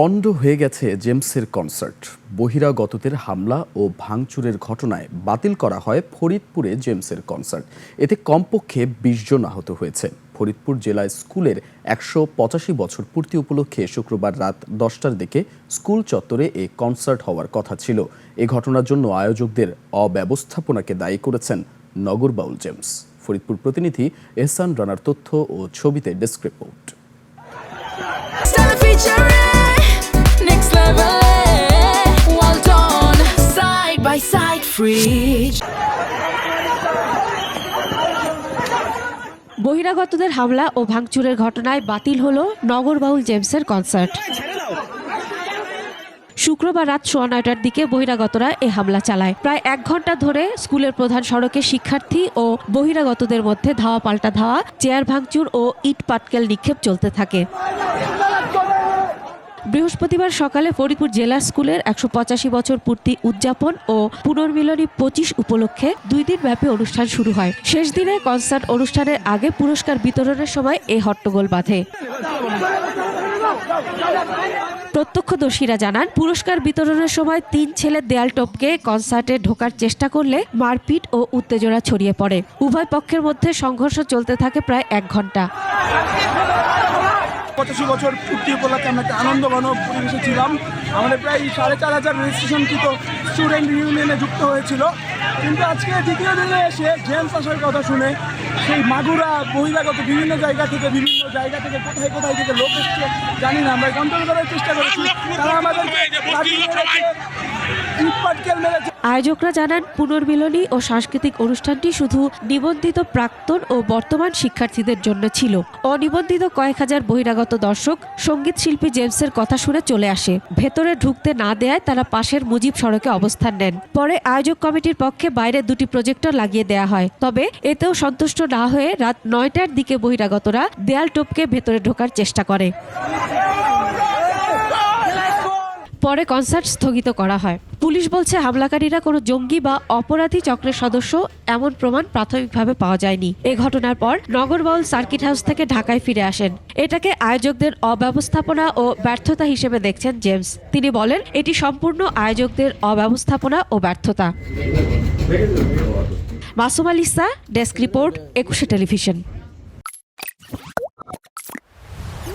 পণ্ড হয়ে গেছে জেমসের কনসার্ট। বহিরাগতদের হামলা ও ভাঙচুরের ঘটনায় বাতিল করা হয় ফরিদপুরে জেমসের কনসার্ট। এতে কমপক্ষে ২০ জন আহত হয়েছে। ফরিদপুর জেলা স্কুলের ১৮৫ বছর পূর্তি উপলক্ষে শুক্রবার রাত ১০টার দিকে স্কুল চত্বরে এই কনসার্ট হওয়ার কথা ছিল। এ ঘটনার জন্য আয়োজকদের অব্যবস্থাপনাকে দায়ী করেছেন নগর বাউল জেমস। ফরিদপুর প্রতিনিধি এহসান রানার তথ্য ও ছবিতে ডেস্ক রিপোর্ট। বহিরাগতদের হামলা ও ভাঙচুরের ঘটনায় বাতিল হলো নগর বাউল জেমসের কনসার্ট। শুক্রবার রাত ৯:১টার দিকে বহিরাগতরা এ হামলা চালায়। প্রায় ১ ঘন্টা ধরে স্কুলের প্রধান সড়কে শিক্ষার্থী ও বহিরাগতদের মধ্যে ধাওয়া পাল্টা ধাওয়া, চেয়ার ভাঙচুর ও ইট পাটকেল নিক্ষেপ চলতে থাকে। বৃহস্পতিবার সকালে ফরিদপুর জেলা স্কুলের ১৮৫ বছর পূর্তি উদযাপন ও পুনর্মিলনী ২৫ উপলক্ষে ২ দিন ব্যাপী অনুষ্ঠান শুরু হয়। শেষ দিনে কনসার্ট অনুষ্ঠানের আগে পুরস্কার বিতরণের সময় এই হট্টগোল বাধে। প্রত্যক্ষদর্শীরা জানান, পুরস্কার বিতরণের সময় ৩ ছেলে দেয়াল টপকে কনসার্টে ঢোকার চেষ্টা করলে মারপিট ও উত্তেজনা ছড়িয়ে পড়ে। উভয় পক্ষের মধ্যে সংঘর্ষ চলতে থাকে প্রায় ১ ঘন্টা। ৮৫ বছর পূর্তি উপলক্ষে আমরা একটা আনন্দঘন পরিবেশে ছিলাম। আমাদের প্রায় ৪,৫০০ রেজিস্ট্রেশনকৃত স্টুডেন্ট ইউনিয়নে যুক্ত হয়েছিল। কিন্তু আজকে দ্বিতীয় দিনে এসে জেমস আসার কথা শুনে সেই মাগুরা বহিরাগত বিভিন্ন জায়গা থেকে কোথায় কোথায় থেকে লোক এসছে জানি না, আমরা কন্ট্রোল করার চেষ্টা করেছি। তারা আমাদেরকে আয়োজকরা জানান, পুনর্মিলনী ও সাংস্কৃতিক অনুষ্ঠানটি শুধু নিবন্ধিত প্রাক্তন ও বর্তমান শিক্ষার্থীদের জন্য ছিল। অনিবন্ধিত কয়েক হাজার বহিরাগত দর্শক সঙ্গীত শিল্পী জেমসের কথা শুনে চলে আসে। ভেতরে ঢুকতে না দেয়ায় তারা পাশের মুজিব সড়কে অবস্থান নেন। পরে আয়োজক কমিটির পক্ষে বাইরে ২টি প্রজেক্টর লাগিয়ে দেয়া হয়। তবে এতেও সন্তুষ্ট না হয়ে রাত ৯টার দিকে বহিরাগতরা দেয়াল টপকে ভেতরে ঢোকার চেষ্টা করে। পরে কনসার্ট স্থগিত করা হয়। পুলিশ বলছে, হামলাকারীরা কোনো জঙ্গি বা অপরাধী চক্রের সদস্য এমন প্রমাণ প্রাথমিকভাবে পাওয়া যায়নি। এ ঘটনার পর নগর বাউল সার্কিট হাউস থেকে ঢাকায় ফিরে আসেন। এটাকে আয়োজকদের অব্যবস্থাপনা ও ব্যর্থতা হিসেবে দেখছেন জেমস। তিনি বলেন, এটি সম্পূর্ণ আয়োজকদের অব্যবস্থাপনা ও ব্যর্থতা। মাসুম আল ইসা, ডেস্ক রিপোর্ট, ২১ টেলিভিশন।